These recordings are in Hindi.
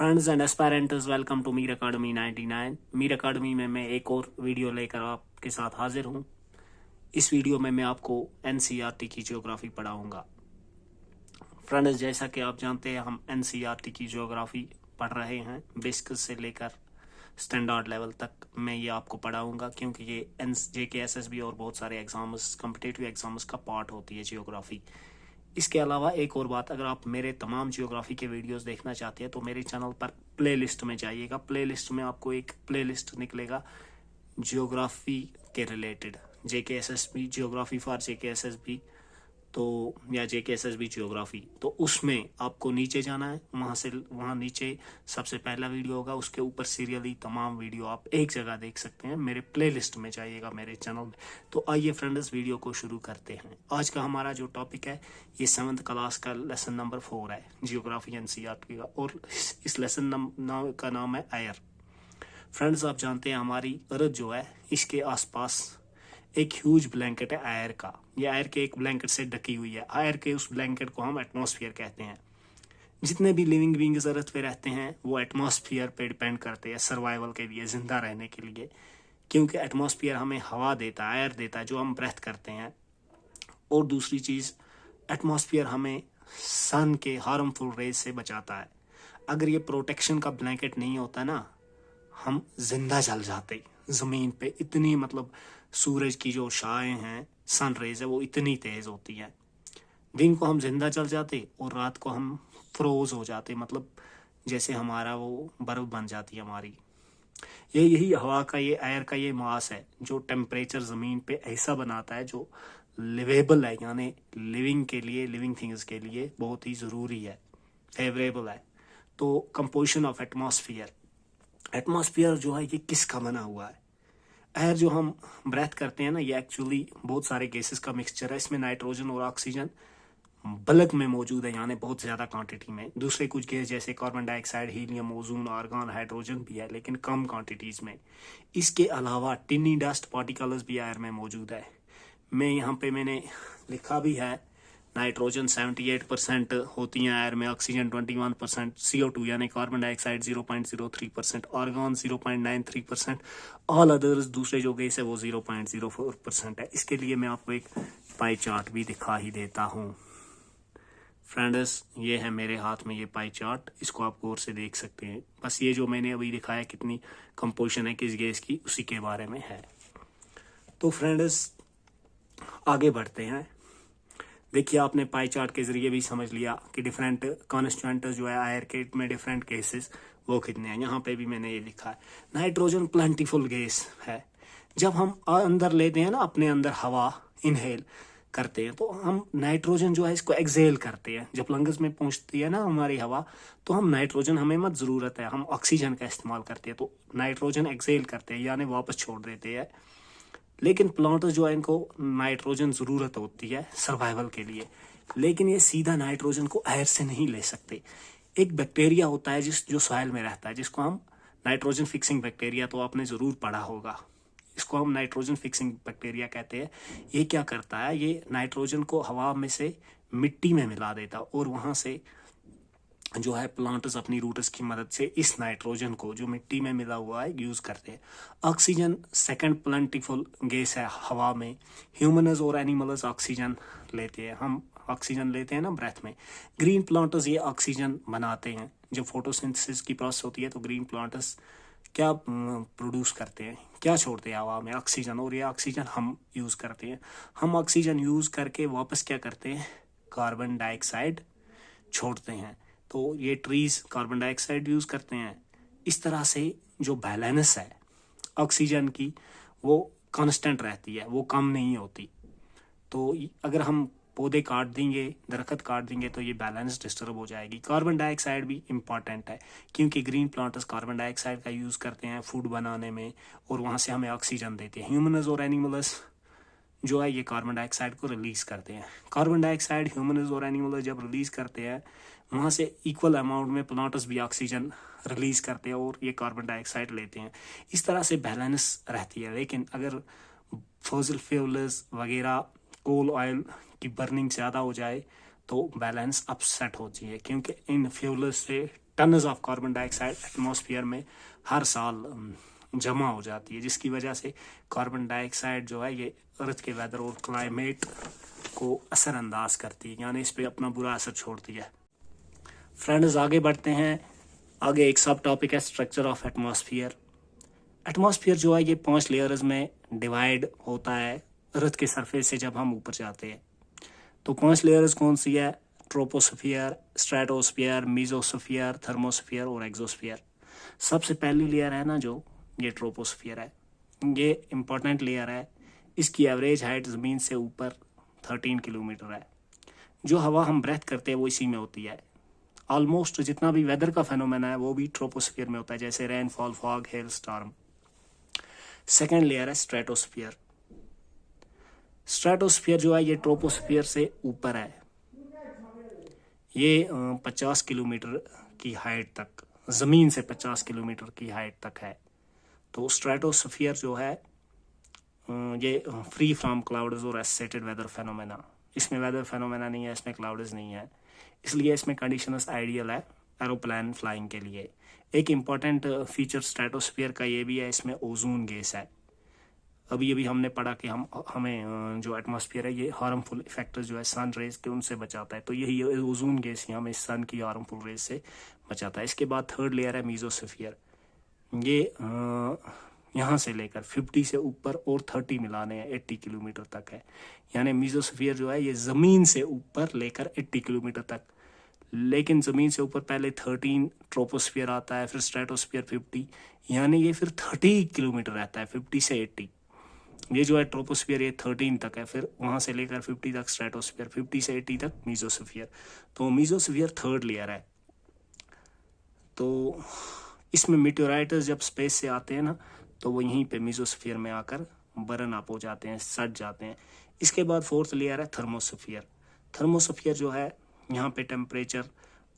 Friends and aspirants, welcome to Mir academy 99। Mir academy में मैं एक और वीडियो लेकर आपके साथ हाजिर हूँ। इस वीडियो में मैं आपको एनसीईआरटी की ज्योग्राफी पढ़ाऊँगा। फ्रेंड्स, जैसा कि आप जानते हैं, हम एनसीईआरटी की ज्योग्राफी पढ़ रहे हैं बेसिक से लेकर स्टैंडर्ड लेवल तक। मैं ये आपको पढ़ाऊँगा क्योंकि ये JKSSB और बहुत सारे एग्जाम्स, कम्पिटिटिव एग्जाम्स का पार्ट होती है ज्योग्राफी। इसके अलावा एक और बात, अगर आप मेरे तमाम ज्योग्राफी के वीडियोस देखना चाहते हैं तो मेरे चैनल पर प्लेलिस्ट में जाइएगा। प्लेलिस्ट में आपको एक प्लेलिस्ट निकलेगा ज्योग्राफी के related, JKSSB geography for JKSSB तो या JKSSB ज्योग्राफी। तो उसमें आपको नीचे जाना है, वहाँ नीचे सबसे पहला वीडियो होगा, उसके ऊपर सीरियली तमाम वीडियो आप एक जगह देख सकते हैं। मेरे प्लेलिस्ट में जाइएगा मेरे चैनल में। तो आइए फ्रेंड्स, वीडियो को शुरू करते हैं। आज का हमारा जो टॉपिक है, ये 7th क्लास का लेसन नंबर 4 है, जियोग्राफी एनसीईआरटी का, और इस लेसन का नाम है एयर। फ्रेंड्स, आप जानते हैं हमारी अर्थ जो है, इसके आसपास एक ह्यूज ब्लैंकेट है एयर का। ये एयर के एक ब्लैंकेट से ढकी हुई है। एयर के उस ब्लैंकेट को हम एटमॉस्फेयर कहते हैं। जितने भी लिविंग बींग्स अर्थ पे रहते हैं वो एटमॉस्फेयर पे डिपेंड करते हैं सर्वाइवल के लिए, जिंदा रहने के लिए, क्योंकि एटमॉस्फेयर हमें हवा देता है, एयर देता है जो हम ब्रेथ करते हैं। और दूसरी चीज़, एटमॉस्फेयर हमें सन के हार्मफुल रेज से बचाता है। अगर ये प्रोटेक्शन का ब्लैंकेट नहीं होता ना, हम जिंदा जल जाते ज़मीन पे। इतनी सूरज की जो शाएं हैं, सन रेज है, वो इतनी तेज होती हैं। दिन को हम जिंदा जल जाते और रात को हम फ्रोज हो जाते, जैसे हमारा वो बर्फ बन जाती है हमारी। यही हवा का, ये एयर का ये मास है जो टेम्परेचर ज़मीन पे ऐसा बनाता है जो लिवेबल है, यानी लिविंग के लिए, लिविंग थिंग्स के लिए बहुत ही ज़रूरी है, फेवरेबल है। तो कंपोजिशन ऑफ एटमॉस्फेयर, एटमॉस्फेयर जो है ये किसका बना हुआ है? एयर जो हम ब्रेथ करते हैं ना, ये एक्चुअली बहुत सारे गैसेस का मिक्सचर है। इसमें नाइट्रोजन और ऑक्सीजन बल्क में मौजूद है, यानी बहुत ज़्यादा क्वांटिटी में। दूसरे कुछ गैस जैसे carbon dioxide, helium, ozone, argon, hydrogen भी है, लेकिन कम क्वांटिटीज़ में। इसके अलावा टिनी डस्ट पार्टिकल्स भी एयर में मौजूद है। मैंने लिखा भी है, नाइट्रोजन 78% होती हैं एयर में, ऑक्सीजन 21%, CO2 यानी carbon dioxide 0.03%, argon 0.93%, all others दूसरे जो गैस है वो 0.04% है। इसके लिए मैं आपको एक पाई चार्ट भी दिखा ही देता हूँ। फ्रेंड्स, ये है मेरे हाथ में ये पाई चार्ट, इसको आप गौर से देख सकते हैं। बस ये जो मैंने अभी दिखाया कितनी कंपोजिशन है किस गैस की, उसी के बारे में है। तो फ्रेंड्स, आगे बढ़ते हैं। देखिए, आपने पाई चार्ट के जरिए भी समझ लिया कि डिफरेंट कॉन्स्टिट्यूएंट जो है एयर के में, डिफरेंट गैसेस वो कितने हैं। यहाँ पे भी मैंने ये लिखा है, नाइट्रोजन प्लेंटीफुल गैस है। जब हम अंदर लेते हैं ना, अपने अंदर हवा इनहेल करते हैं, तो हम नाइट्रोजन जो है इसको एक्सेल करते हैं। जब लंग्स में पहुँचती है ना हमारी हवा, तो हम नाइट्रोजन, हमें मत ज़रूरत है, हम ऑक्सीजन का इस्तेमाल करते हैं, तो नाइट्रोजन एक्सेल करते हैं, यानी वापस छोड़ देते हैं। लेकिन प्लांट जो है, इनको नाइट्रोजन ज़रूरत होती है सर्वाइवल के लिए, लेकिन ये सीधा नाइट्रोजन को एयर से नहीं ले सकते। एक बैक्टीरिया होता है जो सॉइल में रहता है, जिसको हम नाइट्रोजन फिक्सिंग बैक्टीरिया, तो आपने ज़रूर पढ़ा होगा, इसको हम नाइट्रोजन फिक्सिंग बैक्टीरिया कहते हैं। ये क्या करता है, ये नाइट्रोजन को हवा में से मिट्टी में मिला देता, और वहाँ से जो है प्लांट्स अपनी रूट्स की मदद से इस नाइट्रोजन को जो मिट्टी में मिला हुआ है यूज़ करते हैं। ऑक्सीजन सेकंड प्लेंटीफुल गैस है हवा में। ह्यूमन्स और एनिमल्स ऑक्सीजन लेते हैं, हम ऑक्सीजन लेते हैं ना ब्रेथ में। ग्रीन प्लांट्स ये ऑक्सीजन बनाते हैं। जब फोटोसिंथेसिस की प्रोसेस होती है तो ग्रीन प्लांट्स क्या प्रोड्यूस करते हैं, क्या छोड़ते हैं हवा में? ऑक्सीजन, और ये ऑक्सीजन हम यूज़ करते हैं। हम ऑक्सीजन यूज़ करके वापस क्या करते हैं, कार्बन डाइऑक्साइड छोड़ते हैं। तो ये ट्रीज कार्बन डाइऑक्साइड यूज़ करते हैं। इस तरह से जो बैलेंस है ऑक्सीजन की, वो कांस्टेंट रहती है, वो कम नहीं होती। तो अगर हम पौधे काट देंगे, दरख्त काट देंगे, तो ये बैलेंस डिस्टर्ब हो जाएगी। कार्बन डाइऑक्साइड भी इम्पॉर्टेंट है, क्योंकि ग्रीन प्लांट्स कार्बन डाइऑक्साइड का यूज़ करते हैं फूड बनाने में, और वहाँ से हमें ऑक्सीजन देते हैं। ह्यूमन्स और एनिमल्स जो है ये कार्बन डाइऑक्साइड को रिलीज़ करते हैं। कार्बन डाइऑक्साइड ह्यूमन्स और एनिमल्स जब रिलीज़ करते हैं, वहाँ से इक्वल अमाउंट में प्लांट्स भी ऑक्सीजन रिलीज़ करते हैं और ये कार्बन डाइऑक्साइड लेते हैं। इस तरह से बैलेंस रहती है। लेकिन अगर फॉसिल फ्यूल्स वगैरह, कोल ऑयल की बर्निंग ज़्यादा हो जाए तो बैलेंस अपसेट होती है, क्योंकि इन फ्यूल्स से tons of carbon dioxide atmosphere में हर साल जमा हो जाती है, जिसकी वजह से कार्बन डाइऑक्साइड जो है ये अर्थ के वेदर और क्लाइमेट को असरअंदाज करती है, यानी इस पे अपना बुरा असर छोड़ती है। फ्रेंड्स, आगे बढ़ते हैं। आगे एक सब टॉपिक है स्ट्रक्चर ऑफ एटमॉस्फेयर। एटमॉस्फेयर जो है ये 5 लेयर्स में डिवाइड होता है अर्थ के सरफेस से जब हम ऊपर जाते हैं। तो 5 लेयर्स कौन सी है? ट्रोपोस्फियर, स्ट्रेटोस्फियर, मीजोस्फियर, थर्मोस्फियर और एक्सोस्फियर। सबसे पहली लेयर है ना जो, ये ट्रोपोस्फियर है। ये इंपॉर्टेंट लेयर है। इसकी एवरेज हाइट ज़मीन से ऊपर 13 किलोमीटर है। जो हवा हम ब्रेथ करते हैं वो इसी में होती है। ऑलमोस्ट जितना भी वेदर का फेनोमेना है वो भी ट्रोपोस्फियर में होता है, जैसे rainfall, fog, hello storm. Second layer है स्ट्रेटोस्फियर। स्ट्रेटोस्फियर जो है ये ट्रोपोस्फियर से ऊपर है। ये 50 किलोमीटर की हाइट तक, ज़मीन से 50 किलोमीटर की हाइट तक है। तो स्ट्रेटोस्फियर जो है ये फ्री फ्रॉम क्लाउड्स और एसेटेड वेदर फेनोमेना। इसमें वेदर फेनोमेना नहीं है, इसमें क्लाउड्स नहीं है, इसलिए इसमें कंडीशंस आइडियल है एरोप्लेन फ्लाइंग के लिए। एक इम्पॉर्टेंट फीचर स्ट्रेटोस्फियर का ये भी है, इसमें ओजोन गैस है। अभी हमने पढ़ा कि हमें जो एटमॉस्फेयर है ये हार्मफुल फैक्टर्स जो है सन रेज के उनसे बचाता है, तो यही ओजोन गैस ही हमें सन की हार्मफुल रेज से बचाता है। इसके बाद थर्ड लेयर है मीजोस्फियर। ये यहाँ से लेकर 50 से ऊपर और 30 मिलाने हैं 80 किलोमीटर तक है। यानी मीजोस्फियर जो है ये ज़मीन से ऊपर लेकर 80 किलोमीटर तक, लेकिन ज़मीन से ऊपर पहले 13 ट्रोपोस्फियर आता है, फिर स्ट्रेटोस्फियर 50, यानी ये फिर 30 किलोमीटर रहता है 50 से 80। ये जो है ट्रोपोस्फियर ये 13 तक है, फिर वहाँ से लेकर 50 तक स्ट्रेटोस्फियर, 50 से 80 तक मीजोस्फियर। तो मीजोस्फियर थर्ड लेयर है। तो इसमें मीटेओराइट्स जब स्पेस से आते हैं ना तो वो यहीं पे मीजोस्फियर में आकर बर्न अप हो जाते हैं, सट जाते हैं। इसके बाद फोर्थ लेयर है थर्मोस्फियर। थर्मोस्फियर जो है यहाँ पे टेम्परेचर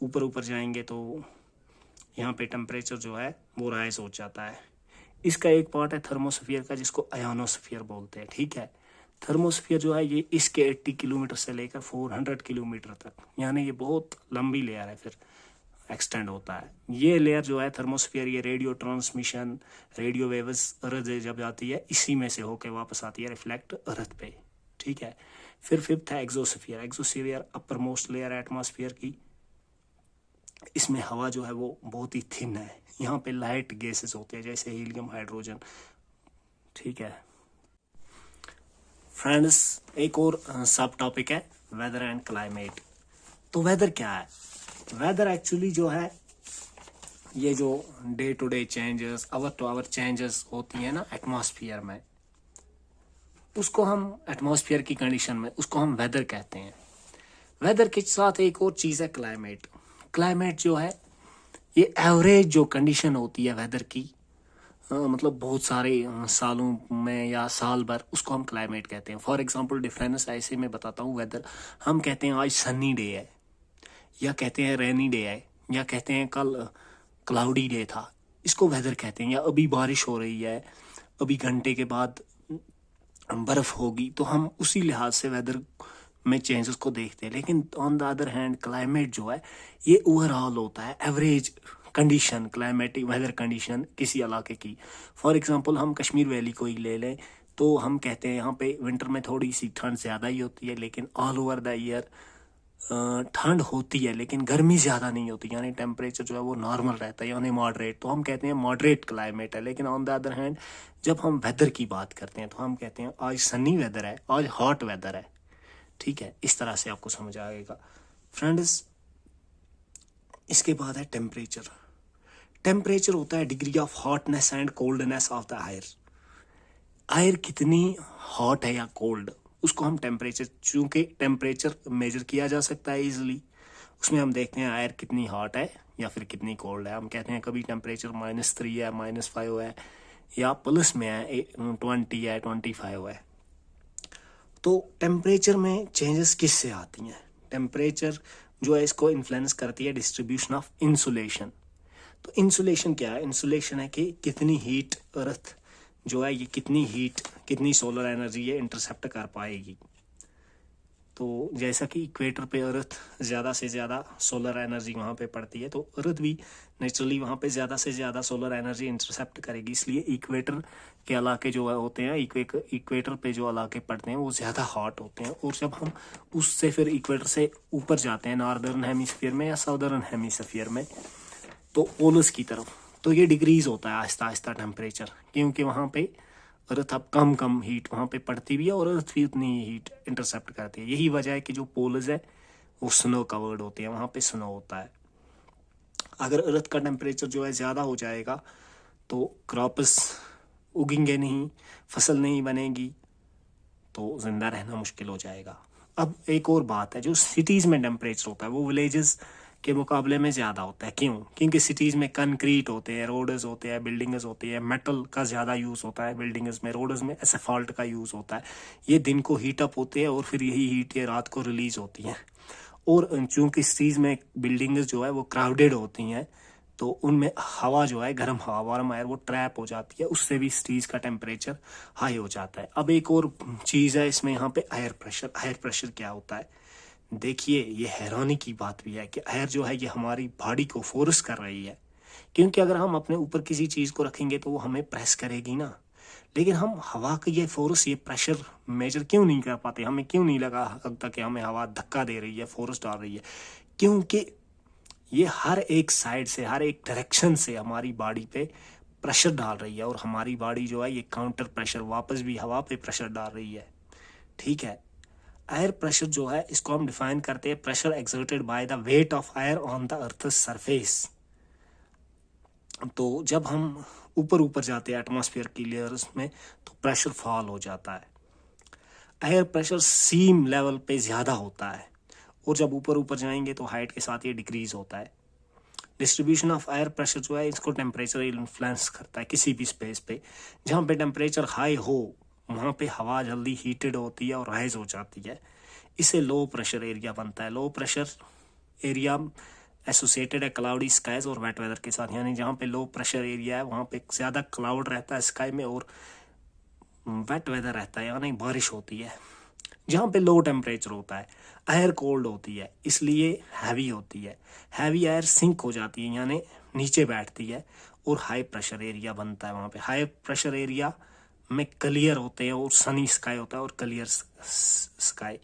ऊपर जाएंगे तो यहाँ पे टेम्परेचर जो है वो राइज हो जाता है। इसका एक पार्ट है थर्मोस्फियर का जिसको आयोनोस्फियर बोलते हैं, ठीक है। थर्मोस्फियर जो है ये इसके 80 किलोमीटर से लेकर 400 किलोमीटर तक, यानी ये बहुत लंबी लेयर है, फिर एक्सटेंड होता है। ये लेयर जो है थर्मोस्फियर, ये रेडियो ट्रांसमिशन, रेडियो वेव्स अर्थ जब जाती है इसी में से होकर वापस आती है रिफ्लेक्ट अर्थ पे, ठीक है। फिर फिफ्थ है exosphere. Exosphere upper most layer है एटमॉस्फियर की। इसमें हवा जो है वो बहुत ही थिन है, यहाँ पे लाइट गैसेस होते हैं जैसे हीलियम, हाइड्रोजन, ठीक है। फ्रेंड्स, एक और सब टॉपिक है वेदर एंड क्लाइमेट। तो वेदर क्या है? वेदर एक्चुअली जो है ये जो day to day changes, hour to hour changes होती है ना एटमॉस्फेयर में, उसको हम एटमॉस्फेयर की कंडीशन में उसको हम वेदर कहते हैं। वेदर के साथ एक और चीज़ है क्लाइमेट। क्लाइमेट जो है ये एवरेज जो कंडीशन होती है वेदर की, मतलब बहुत सारे सालों में या साल भर, उसको हम क्लाइमेट कहते हैं। फॉर एग्जांपल डिफरेंस ऐसे मैं बताता हूँ। वेदर हम कहते हैं आज सनी डे है, या कहते हैं रेनी डे है, या कहते हैं कल क्लाउडी डे था, इसको वेदर कहते हैं। या अभी बारिश हो रही है, अभी घंटे के बाद बर्फ होगी, तो हम उसी लिहाज से वेदर में चेंजेस को देखते हैं। लेकिन on the other hand climate जो है ये ओवरऑल होता है average condition, climatic weather condition किसी इलाके की। फॉर एग्जांपल हम कश्मीर वैली को ही ले लें तो हम कहते हैं यहाँ पे विंटर में थोड़ी सी ठंड ज़्यादा ही होती है, लेकिन ऑल ओवर द ईयर ठंड होती है लेकिन गर्मी ज़्यादा नहीं होती, यानी टेम्परेचर जो है वो नॉर्मल रहता है, यानी मॉडरेट। तो हम कहते हैं मॉडरेट क्लाइमेट है। लेकिन ऑन द अदर हैंड जब हम वेदर की बात करते हैं तो हम कहते हैं आज सनी वेदर है, आज हॉट वेदर है, ठीक है। इस तरह से आपको समझ आएगा फ्रेंड्स। इसके बाद है टेम्परेचर। टेम्परेचर होता है degree of hotness and coldness of the air. Air कितनी हॉट है या कोल्ड, उसको हम टेम्परेचर, चूंकि टेम्परेचर मेजर किया जा सकता है इजीली, उसमें हम देखते हैं एयर कितनी हॉट है या फिर कितनी कोल्ड है। हम कहते हैं कभी टेम्परेचर -3 है, -5 है, या प्लस में है 20 है, 25 है। तो टेम्परेचर में चेंजेस किससे आती हैं? टेम्परेचर जो है इसको इन्फ्लुएंस करती है डिस्ट्रीब्यूशन ऑफ इंसुलेशन। तो इंसुलेशन क्या है? इंसुलेशन है कि कितनी हीट अर्थ जो है ये कितनी हीट, कितनी सोलर एनर्जी ये इंटरसेप्ट कर पाएगी। तो जैसा कि इक्वेटर पे अर्थ ज़्यादा से ज़्यादा सोलर एनर्जी वहाँ पे पड़ती है, तो अर्थ भी नेचुरली वहाँ पे ज़्यादा से ज़्यादा सोलर एनर्जी इंटरसेप्ट करेगी, इसलिए इक्वेटर के इलाके जो होते हैं, इक्वेटर पे जो इलाके पड़ते हैं वो ज़्यादा हॉट होते हैं। और जब हम उससे फिर इक्वेटर से ऊपर जाते हैं नॉर्दर्न हेमिस्फीयर में या साउदर्न हेमिस्फीयर में, तो पोलस की तरफ, तो ये डिक्रीज होता है आहिस्ता आहिस्ता टेम्परेचर, क्योंकि वहाँ पे अर्थ अब कम हीट वहाँ पे पड़ती भी है और अर्थ भी उतनी ही हीट इंटरसेप्ट करती है। यही वजह है कि जो पोल्स है वो स्नो कवर्ड होते हैं, वहाँ पे स्नो होता है। अगर अर्थ का टेम्परेचर जो है ज़्यादा हो जाएगा तो क्रॉप्स उगेंगे नहीं, फसल नहीं बनेगी, तो जिंदा रहना मुश्किल हो जाएगा। अब एक और बात है, जो सिटीज़ में टेम्परेचर होता है वो विलेजेस के मुकाबले में ज़्यादा होता है। क्यों? क्योंकि सिटीज़ में कंक्रीट होते हैं, रोड्स होते हैं, बिल्डिंग्स होती है, मेटल का ज़्यादा यूज़ होता है बिल्डिंग्स में, रोड्स में एसफाल्ट का यूज़ होता है। ये दिन को हीट अप होते हैं और फिर यही हीट ये रात को रिलीज होती है। और चूँकि सिटीज़ में बिल्डिंग्स जो है वो क्राउडेड होती हैं, तो उनमें हवा जो है, गर्म हवा, वार्म एयर, वो ट्रैप हो जाती है, उससे भी सिटीज़ का टेम्परेचर हाई हो जाता है। अब एक और चीज़ है इसमें, यहाँ पे एयर प्रेशर। एयर प्रेशर क्या होता है? देखिए, ये हैरानी की बात भी है कि एयर जो है ये हमारी बॉडी को फोर्स कर रही है, क्योंकि अगर हम अपने ऊपर किसी चीज़ को रखेंगे तो वो हमें प्रेस करेगी ना। लेकिन हम हवा का ये फोर्स, ये प्रेशर मेजर क्यों नहीं कर पाते? हमें क्यों नहीं लगता कि हमें हवा धक्का दे रही है, फोर्स डाल रही है? क्योंकि ये हर एक साइड से, हर एक डायरेक्शन से हमारी बॉडी पे प्रेशर डाल रही है, और हमारी बॉडी जो है ये काउंटर प्रेशर वापस भी हवा पे प्रेशर डाल रही है। ठीक है, एयर प्रेशर जो है इसको हम डिफाइन करते हैं, pressure exerted by the weight of air on the earth surface. तो जब हम ऊपर जाते हैं एटमॉस्फेयर की लेयर्स में तो प्रेशर फॉल हो जाता है। एयर प्रेशर सीम लेवल पे ज़्यादा होता है, और जब ऊपर जाएंगे तो हाइट के साथ ये डिक्रीज होता है। डिस्ट्रीब्यूशन ऑफ एयर प्रेशर जो है इसको टेम्परेचर इन्फ्लुएंस करता है। किसी भी स्पेस पे जहाँ पे टेम्परेचर हाई हो वहाँ पे हवा जल्दी हीटेड होती है और राइज हो जाती है, इसे लो प्रेशर एरिया बनता है। लो प्रेशर एरिया एसोसिएटेड है क्लाउडी स्काइज और वेट वेदर के साथ, यानी जहाँ पे लो प्रेशर एरिया है वहाँ पे ज़्यादा क्लाउड रहता है स्काई में और वेट वेदर रहता है, यानी बारिश होती है। जहाँ पे लो टेम्परेचर होता है एयर कोल्ड होती है, इसलिए हैवी होती है। हैवी एयर सिंक हो जाती है, यानी नीचे बैठती है, और हाई प्रेशर एरिया बनता है। वहाँ पे हाई प्रेशर एरिया में क्लियर होते हैं और सनी स्काई होता है और क्लियर स्काई।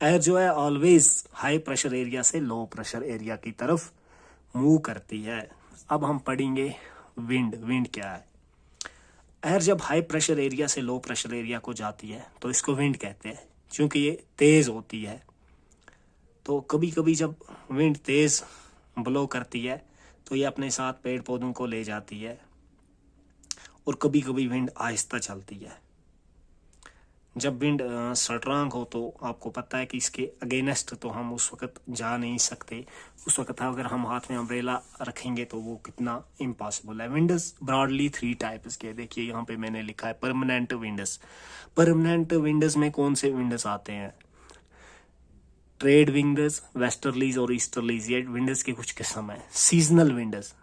एयर जो है ऑलवेज हाई प्रेशर एरिया से लो प्रेशर एरिया की तरफ मूव करती है। अब हम पढ़ेंगे विंड। विंड क्या है? एयर जब हाई प्रेशर एरिया से लो प्रेशर एरिया को जाती है तो इसको विंड कहते हैं, क्योंकि ये तेज होती है। तो कभी कभी जब विंड तेज ब्लो करती है तो ये अपने साथ पेड़ पौधों को ले जाती है, और कभी कभी विंड आहिस्ता चलती है। जब विंड स्ट्रांग हो तो आपको पता है कि इसके अगेंस्ट तो हम उस वक्त जा नहीं सकते। उस वक्त अगर हम हाथ में अम्ब्रेला रखेंगे तो वो कितना इम्पॉसिबल है। विंडस ब्रॉडली 3 टाइप्स के, देखिए यहाँ पे मैंने लिखा है परमानेंट विंडस। परमानेंट विंडस में कौन से विंडस आते हैं? ट्रेड विंडस, वेस्टर्लीज और ईस्टर्लीज, ये विंडस के कुछ किस्म है। सीजनल विंडस,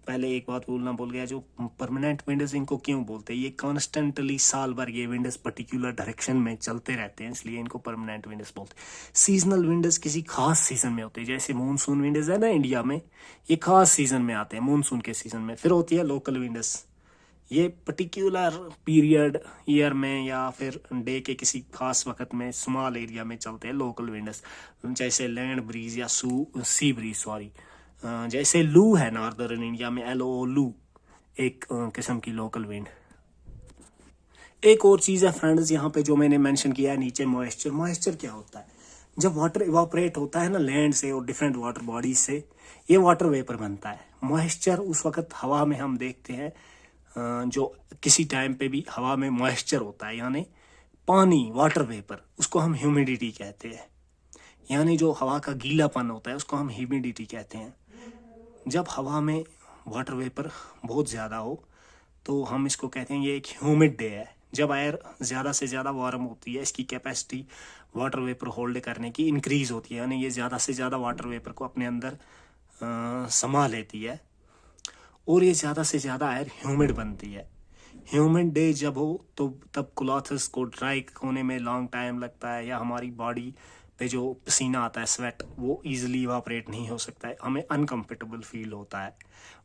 पहले एक बात बोलना भूल गया, जो परमानेंट विंडस इनको क्यों बोलते हैं? ये कॉन्स्टेंटली साल भर ये विंडस पर्टिकुलर डायरेक्शन में चलते रहते हैं, इसलिए इनको परमानेंट विंडस बोलते हैं। सीजनल विंडस किसी खास सीजन में होते हैं, जैसे मानसून विंडस है ना इंडिया में, ये खास सीजन में आते हैं, मानसून के सीजन में। फिर होती है लोकल विंडस, ये पर्टिकुलर पीरियड ईयर में या फिर डे के किसी खास वक्त में स्मॉल एरिया में चलते हैं लोकल विंडस, जैसे लैंड ब्रीज या सी ब्रीज जैसे लू है नॉर्दर्न इंडिया में, LO लू, एक किस्म की लोकल विंड। एक और चीज़ है फ्रेंड्स यहाँ पे जो मैंने मेंशन किया है नीचे, मॉइस्चर। मॉइस्चर क्या होता है? जब वाटर इवापोरेट होता है ना लैंड से और डिफरेंट वाटर बॉडीज से, ये वाटर वेपर बनता है। मॉइस्चर उस वक्त हवा में हम देखते हैं, जो किसी टाइम पे भी हवा में मॉइस्चर होता है, यानी पानी, वाटर वेपर, उसको हम ह्यूमिडिटी कहते हैं। यानी जो हवा का गीलापन होता है उसको हम ह्यूमिडिटी कहते हैं। जब हवा में वाटर वेपर बहुत ज़्यादा हो तो हम इसको कहते हैं ये एक ह्यूमिड डे है। जब एयर ज़्यादा से ज़्यादा वार्म होती है, इसकी कैपेसिटी वाटर वेपर होल्ड करने की इंक्रीज होती है, यानी ये ज़्यादा से ज़्यादा वाटर वेपर को अपने अंदर समा लेती है, और ये ज़्यादा से ज़्यादा एयर ह्यूमिड बनती है। ह्यूमिड डे जब हो तो तब क्लॉथ्स को ड्राई होने में लॉन्ग टाइम लगता है, या हमारी बॉडी पे जो पसीना आता है स्वेट वो इजीली इवापोरेट नहीं हो सकता है, हमें अनकंफर्टेबल फील होता है।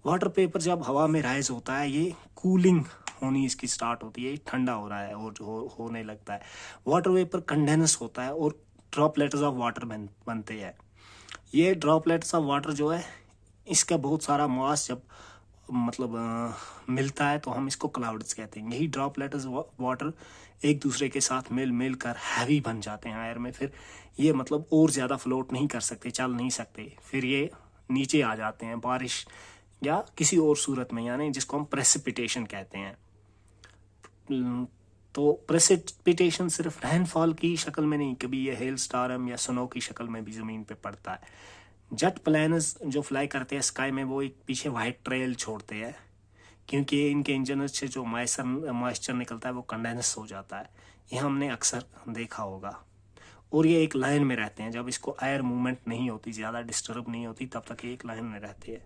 वाटर पेपर जब हवा में राइज होता है ये कूलिंग होनी इसकी स्टार्ट होती है, ठंडा हो रहा है और जो होने लगता है। वाटर वेपर कंडेंस होता है और ड्रॉपलेट्स ऑफ वाटर बनते हैं। ये ड्रॉपलेट्स ऑफ वाटर जो है इसका बहुत सारा मास जब मिलता है तो हम इसको क्लाउड्स कहते हैं। यही ड्रॉपलेट्स वाटर एक दूसरे के साथ मिल कर हैवी बन जाते हैं एयर में, फिर ये और ज़्यादा फ्लोट नहीं कर सकते, चल नहीं सकते, फिर ये नीचे आ जाते हैं बारिश या किसी और सूरत में, यानी जिसको हम प्रेसिपिटेशन कहते हैं। तो प्रेसिपिटेशन सिर्फ रेनफॉल की शक्ल में नहीं, कभी ये हेल स्टॉर्म या स्नो की शक्ल में भी ज़मीन पे पड़ता है। जेट प्लेनर्स जो फ्लाई करते हैं स्काई में वो एक पीछे वाइट ट्रेल छोड़ते हैं, क्योंकि इनके इंजन से जो मॉइस्चर निकलता है वो कंडेंस हो जाता है। ये हमने अक्सर देखा होगा। और ये एक लाइन में रहते हैं, जब इसको एयर मूवमेंट नहीं होती, ज़्यादा डिस्टर्ब नहीं होती, तब तक ये एक लाइन में रहते हैं।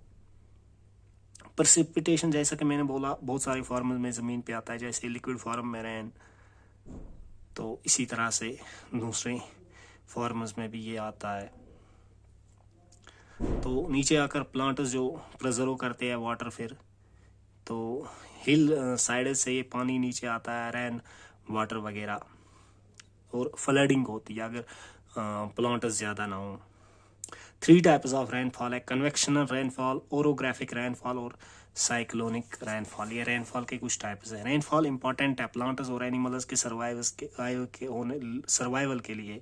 प्रेसिपिटेशन जैसा कि मैंने बोला बहुत सारे फॉर्म में ज़मीन पे आता है, जैसे लिक्विड फॉर्म में रेन, तो इसी तरह से दूसरे फॉर्म्स में भी ये आता है। तो नीचे आकर प्लांट्स जो प्रिजर्व करते हैं वाटर, फिर तो हिल साइड से ये पानी नीचे आता है, रेन वाटर वगैरह, और फ्लडिंग होती है अगर प्लांट्स ज़्यादा ना हो। 3 टाइप्स ऑफ रेनफॉल है, कन्वेक्शनल रेनफॉल, ओरोग्राफिक रेनफॉल और साइक्लोनिक रेनफॉल। ये रेनफॉल के कुछ टाइप्स हैं। रेनफॉल इंपॉर्टेंट है प्लांट्स और एनिमल्स के सर्वाइवल के लिए।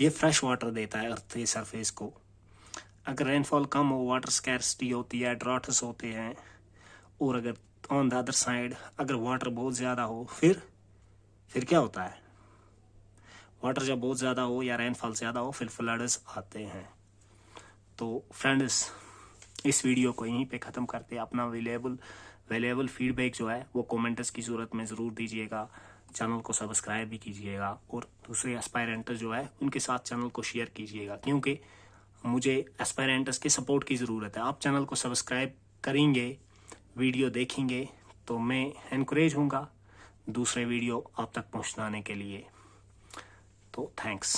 ये फ्रेश वाटर देता है अर्थ के सरफेस को। अगर रेनफॉल कम हो, वाटर स्कैर्सिटी होती है, ड्रॉट्स होते हैं, और अगर ऑन द अदर साइड अगर वाटर बहुत ज़्यादा हो, फिर क्या होता है? वाटर जब बहुत ज़्यादा हो या रेनफॉल ज़्यादा हो, फिर फ्लड्स आते हैं। तो फ्रेंड्स, इस वीडियो को यहीं पे ख़त्म करते हैं। अपना वेलेबल फीडबैक जो है वो कमेंट्स की सूरत में ज़रूर दीजिएगा। चैनल को सब्सक्राइब भी कीजिएगा, और दूसरे एस्पायरेंट्स जो है उनके साथ चैनल को शेयर कीजिएगा, क्योंकि मुझे एस्पायरेंट्स के सपोर्ट की ज़रूरत है। आप चैनल को सब्सक्राइब करेंगे, वीडियो देखेंगे, तो मैं एनकरेज होऊंगा दूसरे वीडियो आप तक पहुंचाने के लिए। तो थैंक्स।